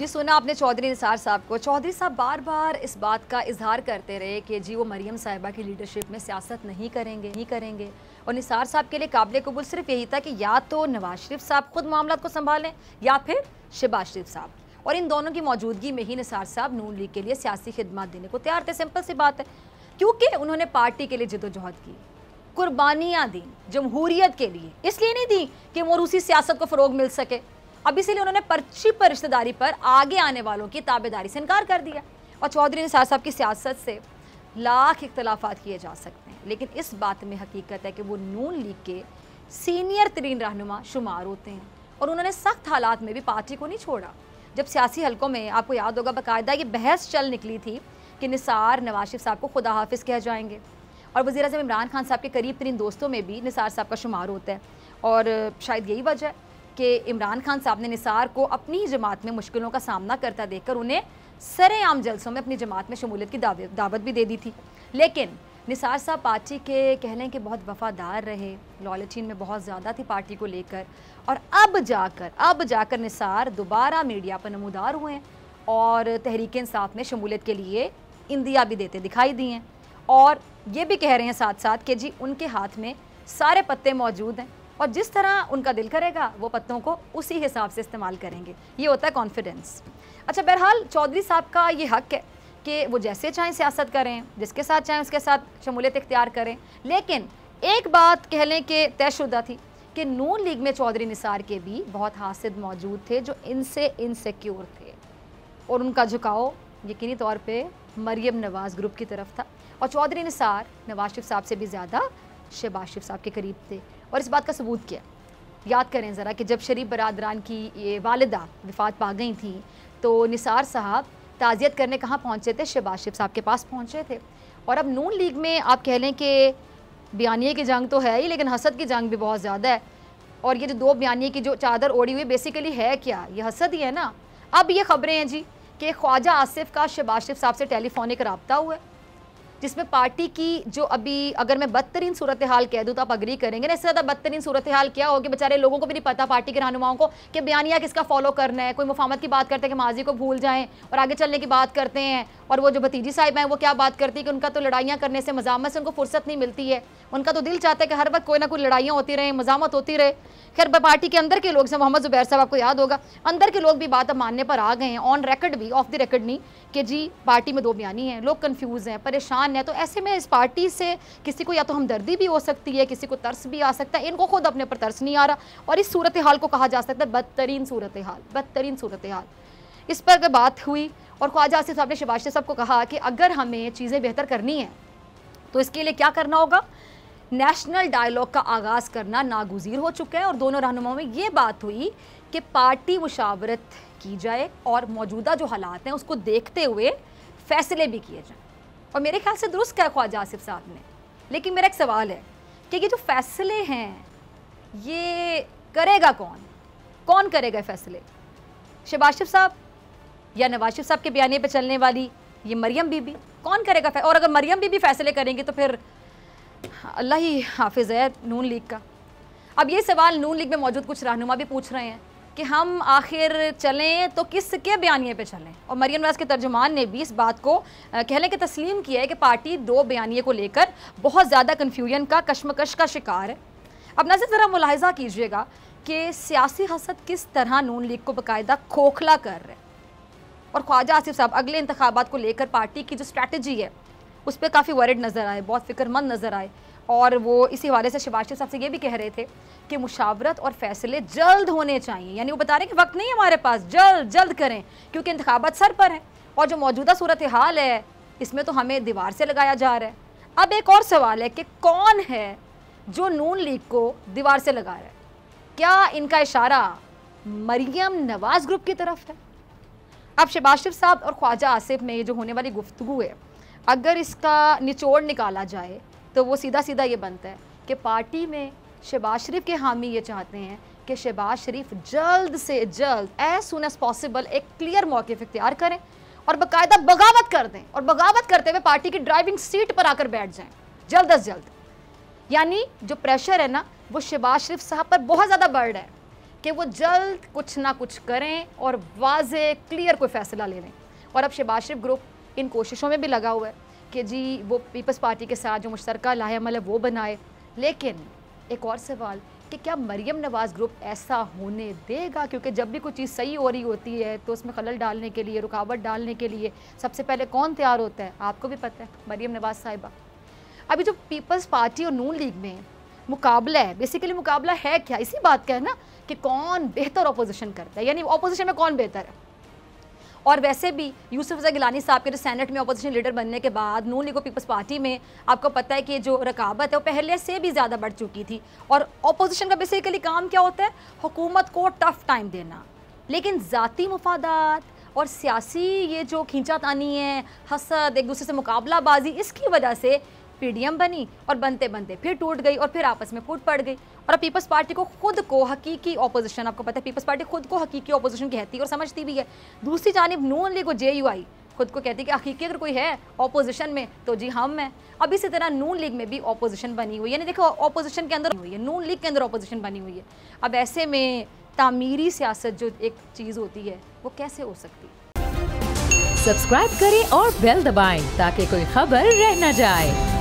जी सुना आपने चौधरी निसार साहब को। चौधरी साहब बार बार इस बात का इजहार करते रहे कि जी वो मरियम साहिबा की लीडरशिप में सियासत नहीं करेंगे। और निसार साहब के लिए काबिल कबूल सिर्फ यही था कि या तो नवाज शरीफ साहब खुद मामला को संभालें या फिर शहबाज शरीफ साहब, और इन दोनों की मौजूदगी में ही निसार साहब नून लीग के लिए सियासी खिदमत देने को तैयार थे। सिंपल सी बात है, क्योंकि उन्होंने पार्टी के लिए जदोजहद की, कुर्बानियाँ दी जमहूरियत के लिए, इसलिए नहीं दी कि मोरूसी सियासत को फ़रोग मिल सके। अब इसीलिए उन्होंने पर्ची पर रिश्तेदारी पर आगे आने वालों की ताबेदारी से इनकार कर दिया। और चौधरी निसार साहब की सियासत से लाख इख्तलाफात किए जा सकते हैं, लेकिन इस बात में हकीकत है कि वो नून लीग के सीनियर तरीन रहनुमा शुमार होते हैं और उन्होंने सख्त हालात में भी पार्टी को नहीं छोड़ा। जब सियासी हलकों में आपको याद होगा बाकायदा ये बहस चल निकली थी कि निसार नवाज शरीफ साहब को खुदा हाफिज़ कह जाएंगे, और वज़ीर आज़म इमरान खान साहब के करीब तरीन दोस्तों में भी निसार साहब का शुमार होता है। और शायद यही वजह है कि इमरान खान साहब ने निसार को अपनी ही जमात में मुश्किलों का सामना करता देखकर उन्हें सरेआम जलसों में अपनी जमात में शमूलियत की दावत भी दे दी थी। लेकिन निसार साहब पार्टी के कह लें कि बहुत वफ़ादार रहे, लॉयल्टी में बहुत ज़्यादा थी पार्टी को लेकर, और अब जाकर निसार दोबारा मीडिया पर नमूदार हुए हैं और तहरीक इंसाफ में शमूलियत के लिए इंदिया भी देते दिखाई दिए हैं, और ये भी कह रहे हैं साथ साथ कि जी उनके हाथ में सारे पत्ते मौजूद हैं और जिस तरह उनका दिल करेगा वो पत्तों को उसी हिसाब से इस्तेमाल करेंगे। ये होता है कॉन्फिडेंस। अच्छा, बहरहाल चौधरी साहब का ये हक है कि वो जैसे चाहें सियासत करें, जिसके साथ चाहें उसके साथ शमूलियत इख्तियार करें, लेकिन एक बात कह लें कि तयशुदा थी कि नून लीग में चौधरी निसार के भी बहुत हासिद मौजूद थे जो इनसे इनसिक्योर थे, और उनका झुकाव यकीनी तौर पर मरियम नवाज़ ग्रुप की तरफ था। और चौधरी निसार नवाज शरीफ साहब से भी ज़्यादा शहबाज शरीफ साहब के करीब थे, और इस बात का सबूत क्या, याद करें ज़रा कि जब शरीफ बरादरान की ये वालिदा वफ़ात पा गई थी तो निसार साहब ताज़ियत करने कहाँ पहुँचे थे? शहबाज शरीफ साहब के पास पहुँचे थे। और अब नून लीग में आप कह लें कि बयानिए की जंग तो है ही, लेकिन हसद की जंग भी बहुत ज़्यादा है। और ये जो दो बयानिए की जो चादर ओढ़ी हुई बेसिकली है क्या? ये हसद ही है ना। अब ये ख़बरें हैं जी कि ख्वाजा आसिफ का शहबाज शरीफ साहब से टेलीफोनिक रब्ता हुआ है, जिसमें पार्टी की जो अभी अगर मैं बदतरीन सूरत हाल कह दूँ तो आप अग्री करेंगे ना, इससे ज़्यादा बदतरीन सूरत हाल क्या होगी? बेचारे लोगों को भी नहीं पता, पार्टी के रहनुमाओं को, कि बयानिया किसका फॉलो करना है। कोई मुफाहमत की बात करते हैं कि माजी को भूल जाएं और आगे चलने की बात करते हैं, और वो जो भतीजी साहिब हैं वो क्या बात करती है कि उनका तो लड़ाइयाँ करने से, मजामत से उनको फुर्सत नहीं मिलती है। उनका तो दिल चाहता है कि हर वक्त कोई ना कोई लड़ाइयाँ होती रहें, मजामत होती रहे। खैर पार्टी के अंदर के लोग, जैसे मोहम्मद जुबैर साहब आपको याद होगा, अंदर के लोग भी बात अब मानने पर आ गए हैं, ऑन रिकॉर्ड भी, ऑफ द रिकॉर्ड नहीं, कि जी पार्टी में दो बयानी हैं, लोग कंफ्यूज हैं, परेशान हैं। तो ऐसे में इस पार्टी से किसी को या तो हमदर्दी भी हो सकती है, किसी को तरस भी आ सकता है। इनको खुद अपने पर तरस नहीं आ रहा, और इस सूरत हाल को कहा जा सकता है बदतरीन सूरत हाल। इस पर बात हुई और ख्वाजा आसिफ साहब ने शहबाज शरीफ साहब को कहा कि अगर हमें चीज़ें बेहतर करनी है तो इसके लिए क्या करना होगा? नेशनल डायलॉग का आगाज़ करना नागुज़ीर हो चुका है। और दोनों रहनुमाओं में ये बात हुई कि पार्टी मुशावरत की जाए और मौजूदा जो हालात हैं उसको देखते हुए फ़ैसले भी किए जाएं। और मेरे ख्याल से दुरुस्त किया ख्वाजा आसिफ साहब ने। लेकिन मेरा एक सवाल है कि ये जो फ़ैसले हैं ये करेगा कौन करेगा फ़ैसले? शहबाज शरीफ साहब या नवाज शरीफ साहब के बयाने पे चलने वाली ये मरियम बीबी? कौन करेगा? और अगर मरियम बीबी फ़ैसले करेंगी तो फिर अल्लाह ही हाफिज़ है नून लीग का। अब ये सवाल नून लीग में मौजूद कुछ रहनुमा भी पूछ रहे हैं कि हम आखिर चलें तो किसके बयानिए पे चलें। और मरियम नवाज़ के तर्जुमान ने भी इस बात को कहने के तस्लीम किया है कि पार्टी दो बयानिए को लेकर बहुत ज़्यादा कन्फ्यूजन का, कश्मकश का शिकार है। अब नज़र ज़रा मुलाहिज़ा कीजिएगा कि सियासी हसद किस तरह नून लीग को बाकायदा खोखला कर रहे हैं। और ख्वाजा आसिफ साहब अगले इंतखाबात को लेकर पार्टी की जो स्ट्रैटेजी है उस पर काफ़ी वरिड नज़र आए, बहुत फ़िक्रमंद नज़र आए। और वो इसी हवाले से शहबाज शरीफ साहब से ये भी कह रहे थे कि मुशावरत और फ़ैसले जल्द होने चाहिए, यानी वो बता रहे हैं कि वक्त नहीं है हमारे पास, जल्द करें क्योंकि इंतखाबात सर पर हैं और जो मौजूदा सूरत हाल है इसमें तो हमें दीवार से लगाया जा रहा है। अब एक और सवाल है कि कौन है जो नून लीग को दीवार से लगा रहा है? क्या इनका इशारा मरियम नवाज़ ग्रुप की तरफ है? अब शहबाज शरीफ साहब और ख्वाजा आसिफ में ये जो होने वाली गुफ्तगू है, अगर इसका निचोड़ निकाला जाए तो वो सीधा सीधा ये बनता है कि पार्टी में शहबाज शरीफ के हामी ये चाहते हैं कि शहबाज शरीफ जल्द से जल्द एज सुन एज पॉसिबल एक क्लियर मौक़िफ़ इख्तियार करें और बाकायदा बगावत कर दें, और बगावत करते हुए पार्टी की ड्राइविंग सीट पर आकर बैठ जाएं जल्द अज जल्द। यानी जो प्रेशर है ना वो शहबाज शरीफ साहब पर बहुत ज़्यादा बढ़ रहा है कि वो जल्द कुछ ना कुछ करें और वाज़े क्लियर कोई फ़ैसला ले लें। और अब शहबाज शरीफ ग्रुप इन कोशिशों में भी लगा हुआ है कि जी वो पीपल्स पार्टी के साथ जो मुश्तरका लाहेअमल है वो बनाए। लेकिन एक और सवाल कि क्या मरीम नवाज़ ग्रुप ऐसा होने देगा? क्योंकि जब भी कोई चीज़ सही हो रही होती है तो उसमें खलल डालने के लिए, रुकावट डालने के लिए सबसे पहले कौन तैयार होता है? आपको भी पता है, मरीम नवाज़ साहिबा। अभी जो पीपल्स पार्टी और नून लीग में मुकाबला है, बेसिकली मुकाबला है क्या? इसी बात का है ना कि कौन बेहतर अपोजिशन करता है, यानी अपोजिशन में कौन बेहतर है। और वैसे भी यूसुफ रज़ा गिलानी साहब के जो सेनेट में अपोजिशन लीडर बनने के बाद नून लीग और पीपल्स पार्टी में आपको पता है कि जो रकाबत है वो पहले से भी ज़्यादा बढ़ चुकी थी। और अपोजिशन का बेसिकली काम क्या होता है? हुकूमत को टफ टाइम देना। लेकिन ज़ाती मुफादात और सियासी ये जो खींचातानी है, हसद, एक दूसरे से मुकाबलाबाजी, इसकी वजह से पीडीएम बनी और बनते बनते फिर टूट गई और फिर आपस में फूट पड़ गई। और अब पीपल्स पार्टी को खुद को हकीकी ऑपोजिशन, आपको पता है पीपल्स पार्टी खुद को हकीकी ऑपोजिशन कहती है और समझती भी है। दूसरी जानिब नून लीग और जेयूआई खुद को कहती है कि हकीकी अगर कोई है ऑपोजिशन में तो जी हम हैं। अब इसी तरह नून लीग में भी ऑपोजिशन बनी हुई है, यानी देखो ऑपोजिशन के अंदर हुई है, नून लीग के अंदर ऑपोजिशन बनी हुई है। अब ऐसे में तामीरी सियासत जो एक चीज़ होती है वो कैसे हो सकती है? सब्सक्राइब करें और बेल दबाएं ताकि कोई खबर रह न जाए।